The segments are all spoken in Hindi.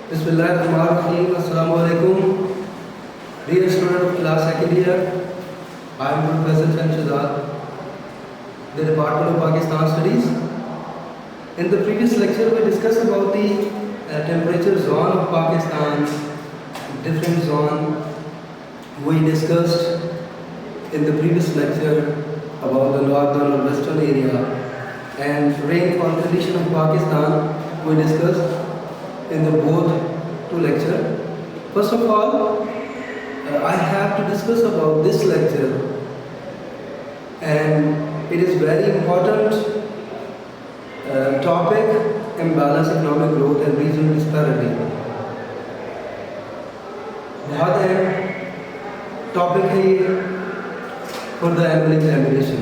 Bismillahirrahmanirrahim. Assalamu alaikum. Dear student of class second year, I am Professor Chanshazad, the Department of Pakistan Studies. In the previous lecture, we discussed about the temperature zone of Pakistan, different zone. We discussed in the previous lecture about the northern and western area and rainfall condition of Pakistan. We discussed in the both two lecture. First of all, I have to discuss about this lecture, and it is very important topic, imbalanced economic growth and regional disparity. बहुत है टॉपिक है ये फॉर द एनुअल एग्जामिनेशन।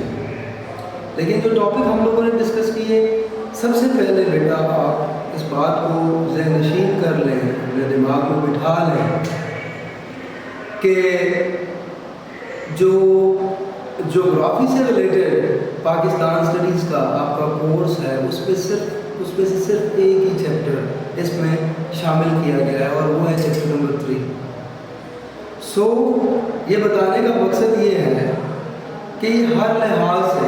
लेकिन जो टॉपिक हम लोगों ने डिस्कस किए, सबसे पहले बेटा आप इस बात को ज़हनशीन कर लें, अपने दिमाग में बिठा लें कि जो ज्योग्राफी से रिलेटेड पाकिस्तान स्टडीज़ का आपका कोर्स है, उसमें से सिर्फ एक ही चैप्टर इसमें शामिल किया गया है और वो है चैप्टर नंबर 3। सो ये बताने का मकसद ये है कि हर लिहाज से,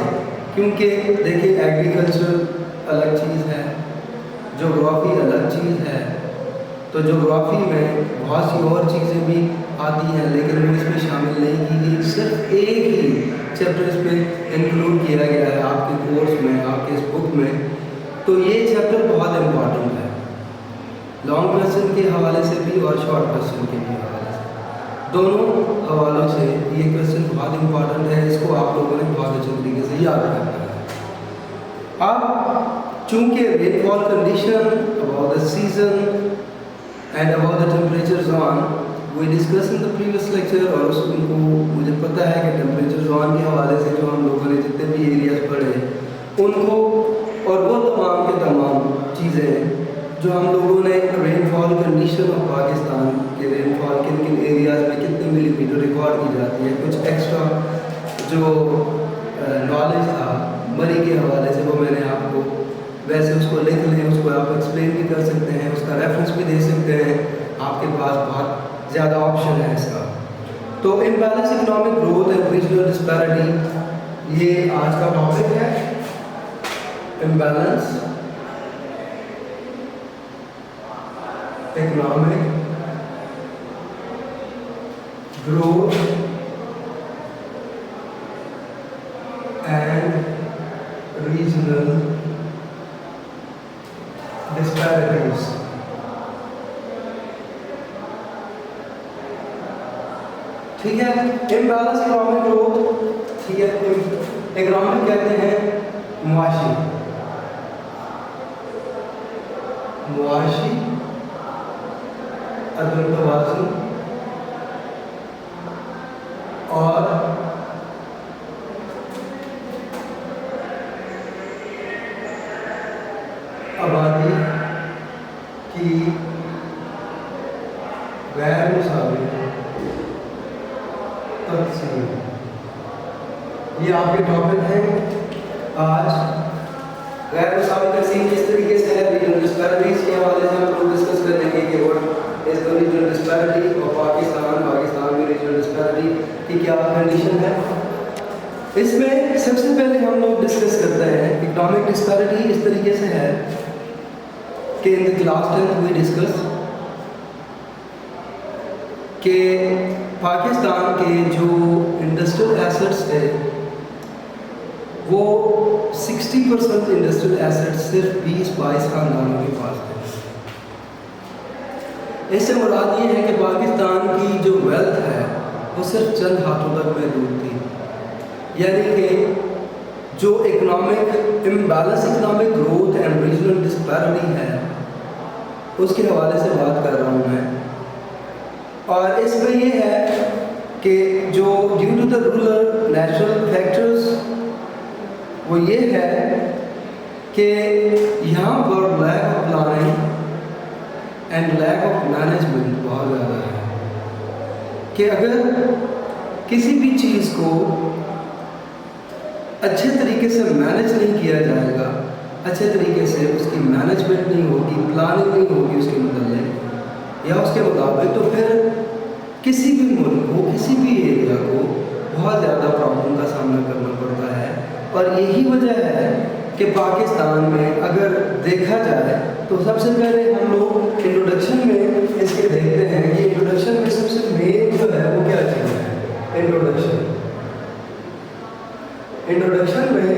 क्योंकि देखिए एग्रीकल्चर अलग चीज़ है, ज्योग्राफी अलग चीज़ है, तो ज्योग्राफी में बहुत सी और चीज़ें भी आती हैं, लेकिन वो इसमें शामिल नहीं की गई। सिर्फ एक ही चैप्टर इसमें इंक्लूड किया गया है आपके कोर्स में, आपके इस बुक में। तो ये चैप्टर बहुत इम्पॉर्टेंट है, लॉन्ग क्वेश्चन के हवाले से भी और शॉर्ट क्वेश्चन के भी हवाले से, दोनों हवालों से ये क्वेश्चन बहुत इम्पॉर्टेंट है। इसको आप लोगों ने बहुत अच्छे तरीके से याद रखना है। अब चूँकि rainfall condition, about the season and about the temperature zone we discuss in the previous lecture, और उनको मुझे पता है कि टेम्परेचर जोन के हवाले से जो हम लोगों ने जितने भी एरियाज पढ़े उनको, और वो तमाम के तमाम चीज़ें जो हम लोगों ने रेनफॉल कंडीशन ऑफ पाकिस्तान के रेनफॉल किन किन एरियाज़ में कितने मिलीमीटर रिकॉर्ड की जाती है, कुछ एक्स्ट्रा जो नॉलेज था मरी के हवाले से, वो मैंने आपको वैसे उसको लिख लें, उसको आप एक्सप्लेन भी कर सकते हैं, उसका रेफरेंस भी दे सकते हैं, आपके पास बहुत ज़्यादा ऑप्शन है इसका। तो imbalance economic growth and regional disparity, ये आज का टॉपिक है, imbalance economic growth and regional disparities। ठीक है, इम्बैलेंस इकोनॉमिक ग्रोथ, ठीक है, इकोनॉमिक कहते हैं मुआशी अदम तवाज़ुन और आबादी की गैर मुसावी तक़सीम, ये आपके टॉपिक हैं आज। गैर मुसावी तक़सीम किस तरीके से है, रीजनल डिस्पैरिटीज़ के हवाले से हम लोग डिस्कस करेंगे कि what is the regional disparity of Pakistan में रीजनल डिस्पैरिटी की क्या कंडीशन है। इसमें सबसे पहले हम लोग डिस्कस करते हैं इकोनॉमिक डिस्पैरिटी इस तरीके से है कि in the class 10th we discuss कि पाकिस्तान के जो इंडस्ट्रियल एसेट्स थे वो 60% इंडस्ट्रियल एसेट्स सिर्फ 20-22 खानदानों के पास थे। इससे मुराद ये है कि पाकिस्तान की जो वेल्थ है वो सिर्फ चंद हाथों तक महदूद थी। यानी कि जो economic imbalance economic growth and regional disparity है उसके हवाले से बात कर रहा हूँ मैं। और इसमें ये है कि जो due to the rural natural factors वो ये है कि यहाँ पर lack of planning and lack of management बहुत ज़्यादा है कि अगर किसी भी चीज़ को अच्छे तरीके से मैनेज नहीं किया जाएगा, अच्छे तरीके से उसकी मैनेजमेंट नहीं होगी, प्लानिंग नहीं होगी उसके मतलब, या उसके मुताबिक, तो फिर किसी भी मुल्क को, किसी भी एरिया को बहुत ज़्यादा प्रॉब्लम का सामना करना पड़ता है। और यही वजह है कि पाकिस्तान में अगर देखा जाए तो सबसे पहले हम लोग इंट्रोडक्शन में इसके देखते हैं कि इंट्रोडक्शन में सबसे मेन जो है वो क्या चीज़ है। इंट्रोडक्शन में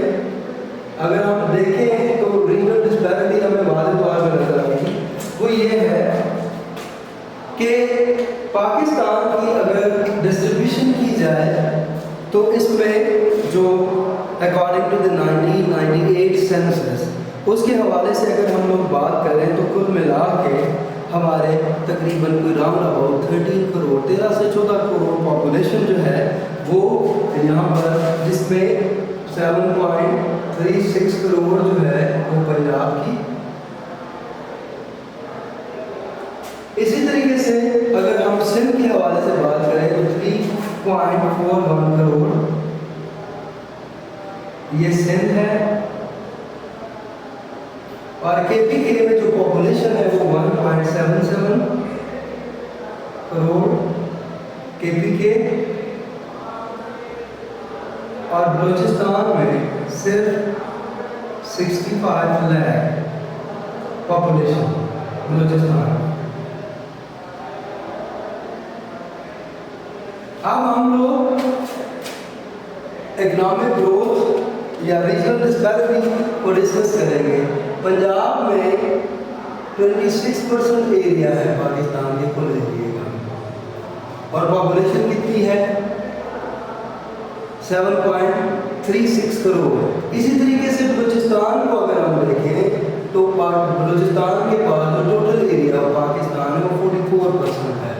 अगर हम देखें तो रीजनल डिस्पैरिटी हमें वाज़ेह तौर पर नजर आएगी। वो ये है कि पाकिस्तान की अगर डिस्ट्रीब्यूशन की जाए तो इसमें जो अकॉर्डिंग टू द 1998 सेंसस उसके हवाले से अगर हम लोग बात करें तो कुल मिला के हमारे तकरीबन कोई राउंड अबाउट 13 करोड़ 13 से 14 करोड़ पॉपुलेशन जो है वो यहाँ पर, जिसमें 7.36 करोड़ जो है वो पंजाब की। इसी तरीके से अगर हम सिंध के हवाले से बात करें तो 3.41 करोड़ ये सिंध है। और केपीके में जो पॉपुलेशन है वो 1.77 करोड़ केपीके। और बलूचिस्तान में सिर्फ 65 लाख पॉपुलेशन बलूचिस्तान। अब हम लोग इकोनॉमिक ग्रोथ या रीजनल डिस्पैरिटी को डिस्कस करेंगे। पंजाब में 26% एरिया है पाकिस्तान के कुल एरिया का, और पॉपुलेशन कितनी है 7.36 करोड़। इसी तरीके से बलूचिस्तान को अगर हम देखें तो बलूचिस्तान के पास जो टोटल एरिया पाकिस्तान है वो 44% है।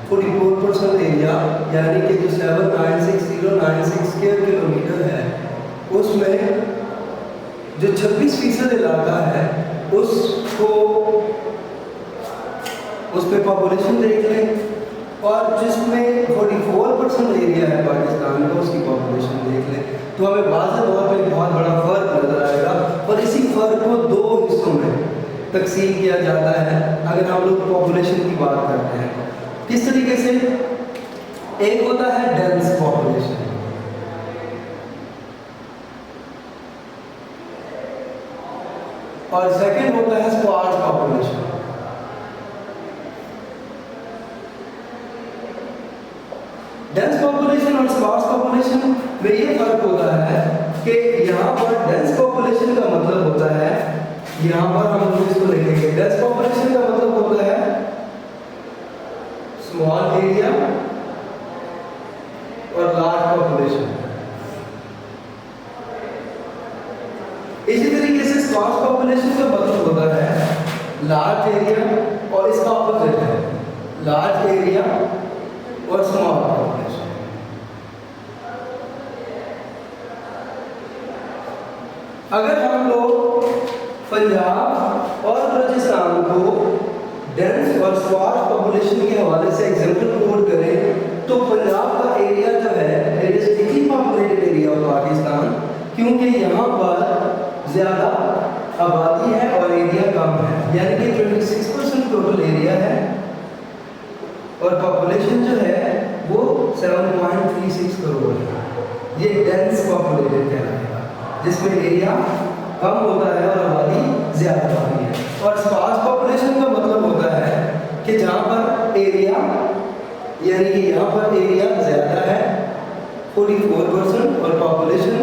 44% एरिया यानी कि जो 796,096 स्क्वायर किलोमीटर है उसमें जो 26% इलाका है उसको उस पर पॉपुलेशन देख लें, और जिसमें 44% एरिया है पाकिस्तान का उसकी पॉपुलेशन देख लें, तो हमें वाज़ेह तौर पर बहुत बड़ा फ़र्क नज़र आएगा। और इसी फ़र्क को दो हिस्सों में तकसीम किया जाता है अगर हम लोग पॉपुलेशन की बात करते हैं। किस तरीके से? एक होता है डेंस पॉपुलेशन, और सेकंड होता है स्पार्स पॉपुलेशन। डेंस पॉपुलेशन और स्पार्स पॉपुलेशन में ये फर्क होता है कि यहाँ पर डेंस पॉपुलेशन का मतलब होता है, यहाँ पर हम लोग इसको लिखेंगे, डेंस पॉपुलेशन का मतलब होता है स्मॉल एरिया और लार्ज पॉपुलेशन। इसी तरीके से स्पार्स पॉपुलेशन का मतलब होता है लार्ज एरिया, और इसका ऑपोजिट है लार्ज एरिया और स्मॉल पॉपुलेशन। अगर हम लोग पंजाब और बलूचिस्तान को डेंस और स्पार्स पॉपुलेशन के हवाले से एग्जाम्पल कोट करें तो पंजाब का एरिया जो है it is thickly populated area of Pakistan, क्योंकि यहाँ पर ज़्यादा आबादी है और एरिया कम है, यानी कि 26% टोटल एरिया है और पॉपुलेशन जो है वो 7.36 करोड़ है। ये डेंस पॉपुलेटेड कहलाएगा, जिसमें एरिया कम होता है और आबादी ज़्यादा होती है। और स्पार्स पॉपुलेशन का मतलब होता है कि जहाँ पर एरिया यानी कि यहाँ पर एरिया ज़्यादा है 44% और पॉपुलेशन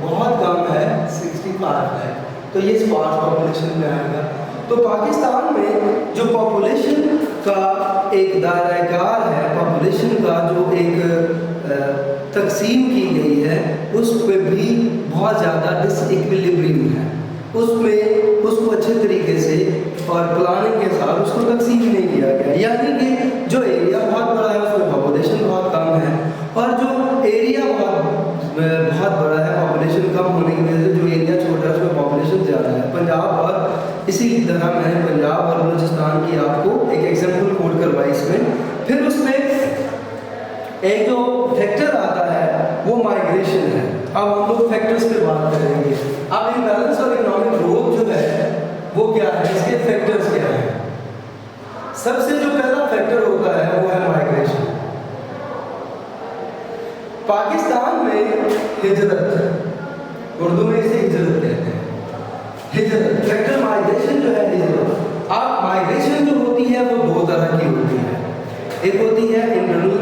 बहुत कम है 65 है, तो ये स्पार्स पॉपुलेशन में आएगा। तो पाकिस्तान में जो पॉपुलेशन का एक दायरा-ए-कार है, पॉपुलेशन का जो एक तकसीम की गई है उस पर भी बहुत ज़्यादा डिसइक्विलिब्रियम है, उसमें उसको अच्छे तरीके से और प्लानिंग के साथ उसको तकसीम नहीं किया गया, यानी कि जो एरिया बहुत बड़ा है उसमें पॉपुलेशन बहुत कम है, और जो एरिया बहुत बड़ा है पॉपुलेशन कम होने की वजह से जो एरिया छोटा है उसमें पॉपुलेशन ज़्यादा है। पंजाब और इसी तरह मैंने पंजाब और बलूचिस्तान की आपको एक एग्जाम्पल कोट करवाई इसमें। फिर उसमें एक जो फैक्टर आता है वो माइग्रेशन है। अब हम लोग फैक्टर्स पे बात करेंगे। अब इम्बैलेंस और इकोनॉमिक ग्रोथ जो है वो क्या है, इसके फैक्टर्स क्या है। सबसे जो पहला फैक्टर होता है वो है माइग्रेशन। पाकिस्तान में हिजरत, उर्दू में इसे हिजरत कहते हैं, हिजरत फैक्टर माइग्रेशन जो है हिजरत। अब माइग्रेशन जो होती है वो दो तरह की होती है, एक होती है इंटरनल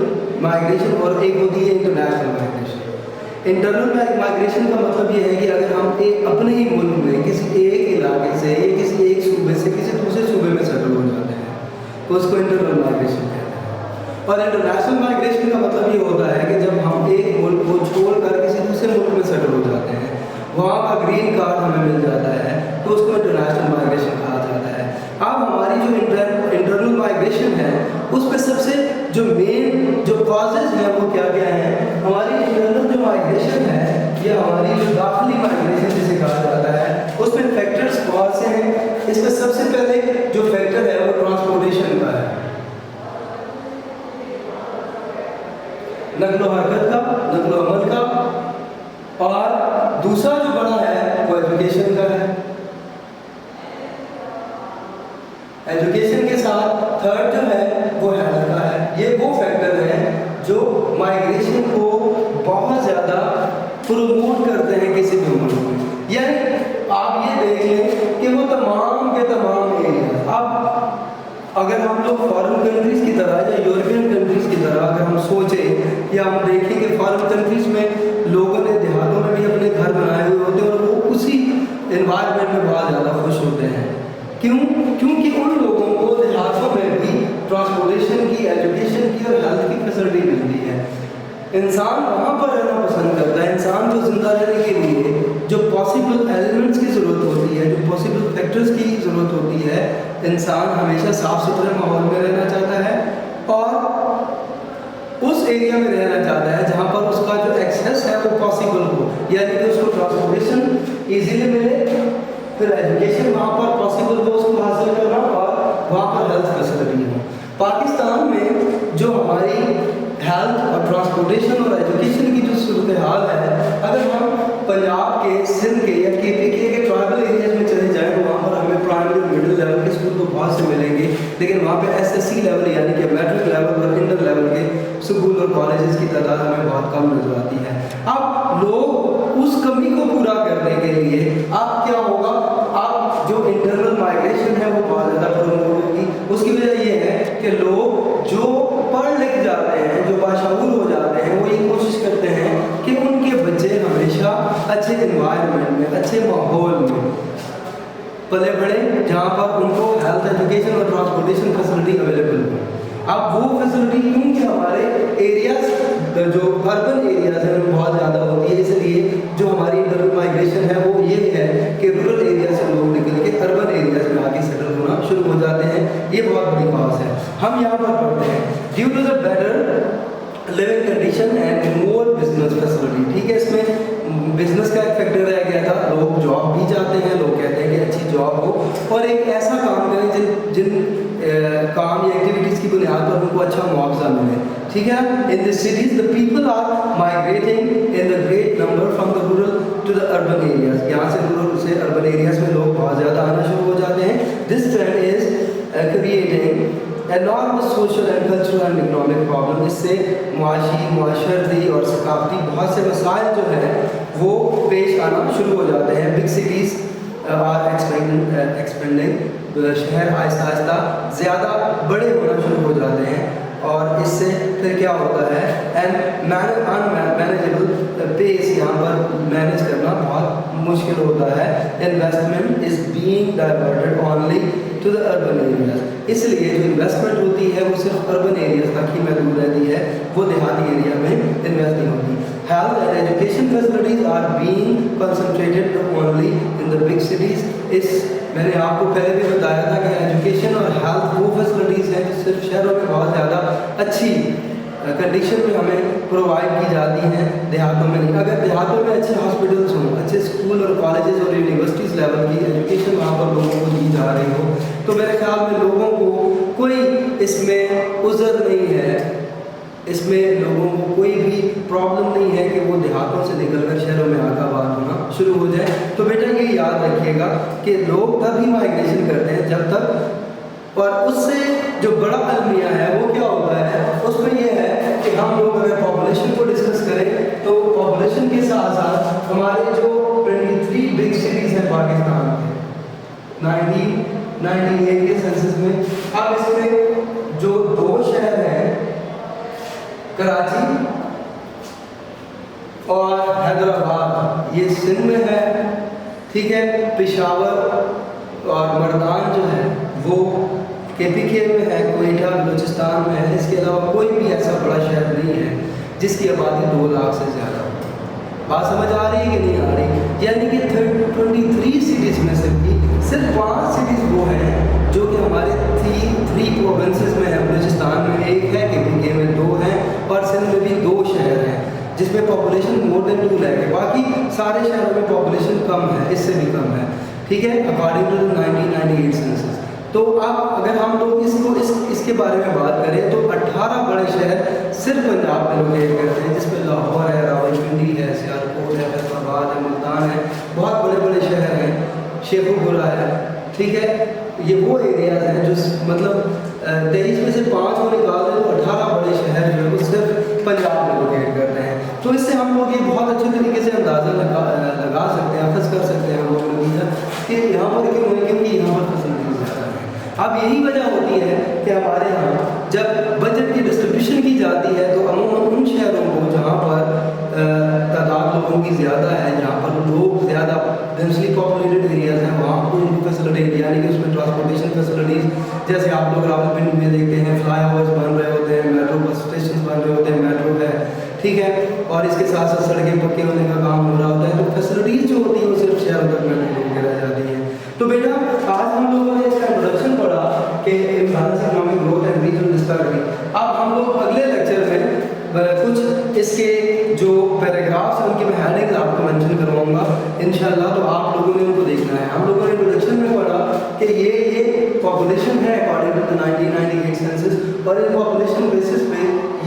माइग्रेशन और एक होती है इंटरनेशनल माइग्रेशन। इंटरनल माइग्रेशन का मतलब ये है कि अगर हम एक अपने ही मुल्क में किसी एक इलाके से या किसी एक सूबे से किसी दूसरे सूबे में सेटल हो जाते हैं तो उसको इंटरनल माइग्रेशन कहते हैं। और इंटरनेशनल माइग्रेशन का मतलब ये होता है कि जब हम एक मुल्क को छोड़कर किसी दूसरे मुल्क में सेटल हो जाते हैं, वहाँ का ग्रीन कार्ड हमें मिल जाता है, तो उसको इंटरनेशनल माइग्रेशन कहा जाता है। अब हमारी जो इंटरनल माइग्रेशन है उस पर सबसे जो मेन जो कॉजेज हैं वो क्या क्या हैं। हमारी इंटरनल जो माइग्रेशन है या हमारी जो दाखिली माइग्रेशन जिसे कहा जाता है उसमें फैक्टर्स बहुत से हैं। इसमें सबसे पहले जो फैक्टर है वो ट्रांसपोर्टेशन का है, नकलो हरकत का, नकलो अमल का। और दूसरा जो बड़ा है वो एजुकेशन का है। एजुकेशन के साथ थर्ड जो है वो हेल्थ का है। ये वो फैक्टर हैं जो माइग्रेशन को बहुत ज़्यादा प्रमोट करते हैं किसी भी मुल्क में। यानी आप ये देख लें कि वो तमाम के तमाम एरिया, अब अगर हम लोग फॉरेन कंट्रीज़ की तरह या यूरोपियन कंट्रीज़ की तरह अगर हम सोचें या हम देखें कि फॉरेन कंट्रीज़ में लोगों ने देहातों में भी अपने घर बनाए हुए होते हैं और वो उसी एनवायरनमेंट में बहुत ज़्यादा खुश होते हैं। क्यों? क्योंकि उन लोगों को देहातों में भी ट्रांसपोर्टेशन की, एजुकेशन की और हेल्थ की फैसिलिटी मिलती है। इंसान वहाँ पर रहना पसंद करता है। इंसान को जिंदा रहने के लिए जो पॉसिबल एलिमेंट्स की ज़रूरत होती है, जो पॉसिबल फैक्टर्स की ज़रूरत होती है, इंसान हमेशा साफ़ सुथरे माहौल में रहना चाहता है और उस एरिया में रहना चाहता है जहाँ पर उसका जो एक्सेस है वो पॉसिबल हो, यानी कि उसको ट्रांसपोर्टेशन ईजीली मिले, फिर एजुकेशन वहाँ पर पॉसिबल हो उसको हासिल करना और वहाँ पर हेल्थ फैसिलिटी हो। पाकिस्तान में जो हमारी हेल्थ और ट्रांसपोर्टेशन और एजुकेशन की जो सूरत हाल है, अगर हम पंजाब के, सिंध के या KPK के ट्राइबल एरियाज में चले जाएँ तो वहाँ पर हमें प्राइमरी मिडिल लेवल के स्कूल तो बहुत से मिलेंगे, लेकिन वहाँ पे SSC लेवल यानी कि मैट्रिक लेवल और इंटर लेवल के स्कूल और कॉलेजेस की तादाद हमें बहुत कम नजर आती है। अब लोग उस कमी को पूरा करने के लिए अब क्या होगा, अब जो इंटरनल माइग्रेशन है वो बहुत ज़्यादा प्रमोट होगी। उसकी वजह ये है कि लोग जो पढ़ लिख जाते हैं, जो बाशऊर हो जाते हैं, वो ये कोशिश करते हैं कि उनके बच्चे हमेशा अच्छे एनवायरनमेंट में, अच्छे माहौल में पले बढ़े जहाँ पर उनको हेल्थ, एजुकेशन और ट्रांसपोर्टेशन फैसिलिटी अवेलेबल हो। अब वो फैसिलिटी क्योंकि हमारे एरियाज जो अर्बन एरियाज हैं वो बहुत ज़्यादा होती है, इसलिए जो हमारी इंटरनल माइग्रेशन है वो ये है कि रूरल एरिया से लोग निकल के अर्बन एरियाज में आके सेटल होना शुरू हो जाते हैं। ये बहुत बड़ी कॉज है। हम यहाँ पर पढ़ते हैं due to the better living condition and more business facility. ठीक है, इसमें बिजनेस का एक फैक्टर रह गया था। लोग जॉब भी चाहते हैं, लोग कहते हैं कि अच्छी जॉब हो और एक ऐसा काम करें जिन काम या एक्टिविटीज़ की बुनियाद पर उनको अच्छा मुआवजा मिले। ठीक है, in this cities the people are migrating in the great number from the rural to the urban areas. यहाँ से रूरल से अर्बन एरियाज में लोग बहुत ज़्यादा आना शुरू हो जाते हैं। This trend is creating enormous social and cultural and economic problem. इससे मुआशी, मुआशरती और सकाफती बहुत से मसाइल जो हैं वो पेश आना शुरू हो जाते हैं। बिग सिटीज़ आर एक्सपेंडिंग, शहर आहिस्ता आहिस्ता ज़्यादा बड़े होना शुरू हो जाते हैं और इससे फिर क्या होता है, एंड अनमैनेजेबल पेस यहाँ पर मैनेज करना बहुत मुश्किल होता है। Investment is being diverted only to the urban areas. इसलिए जो इन्वेस्टमेंट होती है वो सिर्फ अर्बन एरियाज तक ही महदूद रहती है, वो देहाती एरिया में इन्वेस्ट नहीं होती। Health and education facilities are being concentrated only in the big cities. इस मैंने आपको पहले भी बताया था कि एजुकेशन और हेल्थ वो फैसिलिटीज़ हैं जो सिर्फ शहरों में बहुत ज़्यादा अच्छी कंडीशन में हमें प्रोवाइड की जाती हैं, देहातों में नहीं। अगर देहातों में अच्छे हॉस्पिटल्स हों, अच्छे स्कूल और कॉलेजेस और यूनिवर्सिटीज़ लेवल की एजुकेशन वहाँ पर लोगों को दी जा रही हो तो मेरे ख्याल में लोगों को कोई इसमें उज़र नहीं है, इसमें लोगों को कोई भी प्रॉब्लम नहीं है कि वो देहातों से निकलकर शहरों में आकर आबाद होना शुरू हो जाए। तो बेटा ये याद रखिएगा कि लोग तब ही माइग्रेशन करते हैं जब तक और उससे जो बड़ा अलमिया है वो क्या होता है, उसमें ये है कि हम लोग अगर पॉपुलेशन को डिस्कस करें तो पॉपुलेशन के साथ साथ हमारे जो 23 बिग सिटीज़ हैं पाकिस्तान के 1998 के सेंसस में, अब इसमें जो 2 शहर हैं कराची और हैदराबाद, ये सिंध में है, ठीक है। पेशावर और मर्दान जो है वो KPK में है, कोयटा बलूचिस्तान में है। इसके अलावा कोई भी ऐसा बड़ा शहर नहीं है जिसकी आबादी 2 लाख से ज़्यादा हो। बात समझ आ रही है कि नहीं आ रही? यानी कि 23 सिटीज़ में से भी सिर्फ 5 सिटीज़ वो हैं जो कि हमारे 3 प्रोविंसेस में है। बलूचिस्तान में 1 है, KPK में 2 हैं और सिंध में भी 2 शहर हैं जिसमें पॉपुलेशन मोर देन 2 लाख है। बाकी सारे शहरों में पॉपुलेशन कम है, इससे भी कम है, ठीक है, अकॉर्डिंग टू 1998 सेंसस। तो अब अगर हम लोग इसके बारे में बात करें तो 18 बड़े शहर सिर्फ पंजाब में लोकेट करते हैं, जिसमें लाहौर है, रावलपिंडी है, सियालकोट है, फैसलाबाद है, मुल्तान है, बहुत बड़े बड़े शहर हैं, शेखुपुरा है, ठीक है। ये वो एरियाज हैं जो मतलब 23 में से 5 को निकाल दें तो 18 बड़े शहर जो है वो सिर्फ पंजाब में लोकेट करते हैं। तो इससे हम लोग ये बहुत अच्छे तरीके से अंदाज़ा लगा सकते हैं, अखज़ कर सकते हैं हम लोग कि यहाँ पर क्यों है, क्योंकि यहाँ पर फैसिलिटीज़ ज़्यादा है। अब यही वजह होती है कि हमारे यहाँ जब बजट की डिस्ट्रीब्यूशन की जाती है तो अमूमन उन शहरों को जहाँ पर तादाद लोगों की ज़्यादा है, जहाँ पर लोग ज़्यादा डेंसली पॉपुलेटेड एरियाज हैं, वहाँ पर उनको फैसिलिटी यानी कि उसमें ट्रांसपोर्टेशन फैसिलिटीज़, जैसे आप लोग रावलपिंडी में देखते हैं फ्लाई ओवर्स बन रहे होते हैं, मेट्रो बस स्टेशन बन रहे होते हैं, मेट्रो है, ठीक है, और इसके साथ साथ सड़कें पक्के होने का काम हो रहा होता है। तो फैसिलिटीज़ जो होती है वो सिर्फ शहरों तक में रह जाती है। तो बेटा आज हम लोगों ने इसका इंट्रोडक्शन पढ़ा कि balance economic growth and regional disparity. अब हम लोग अगले लेक्चर में कुछ इसके जो पैराग्राफ्स हैं उनकी मैं हेडिंग्स आपको मेंशन करवाऊंगा इंशाल्लाह, तो आप लोगों ने उनको देखना है। हम लोगों ने इंट्रोडक्शन में पढ़ा कि ये पॉपुलेशन है अकॉर्डिंग टू द 1998 सेंसस, और इन पॉपुलेशन बेसिस पे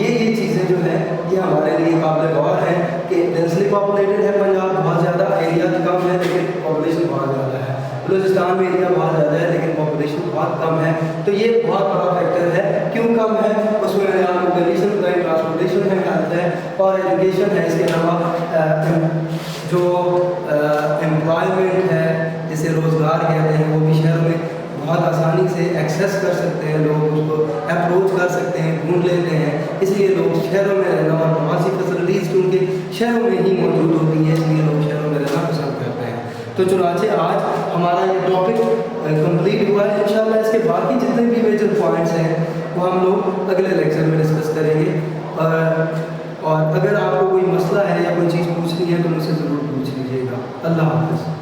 ये चीज़ें जो है ये हमारे लिए काबिल गौर है कि डेंसली पॉपुलेटेड है पंजाब बहुत ज़्यादा, एरिया कम है लेकिन पॉपुलेशन बहुत ज़्यादा है। बलूचिस्तान में एरिया बहुत ज़्यादा है लेकिन पॉपुलेशन बहुत कम है। तो ये बहुत बड़ा फैक्टर है। क्यों कम है उसमें मैंने आपको कंडीशन बताई, ट्रांसपोर्टेशन है, हेल्थ है और एजुकेशन है। इसके अलावा जो एम्प्लॉयमेंट है जिसे रोज़गार कहते हैं वो भी शहरों में बहुत आसानी से एक्सेस कर सकते हैं, लोग उसको अप्रोच कर सकते हैं, ढूंढ लेते हैं, इसलिए लोग शहरों में रहना, और बहुत सी फैसिलिटीज़ क्योंकि शहरों में ही मौजूद होती है इसलिए लोग शहरों में रहना पसंद करते हैं। तो चुनाचे आज हमारा ये टॉपिक कंप्लीट हुआ है। इंशाल्लाह इसके बाकी जितने भी मेजर पॉइंट्स हैं वो हम लोग अगले लेक्चर में डिस्कस करेंगे। और अगर आपको कोई मसला है या कोई चीज़ पूछनी है तो मुझसे ज़रूर पूछ लीजिएगा। अल्लाह हाफ़िज़।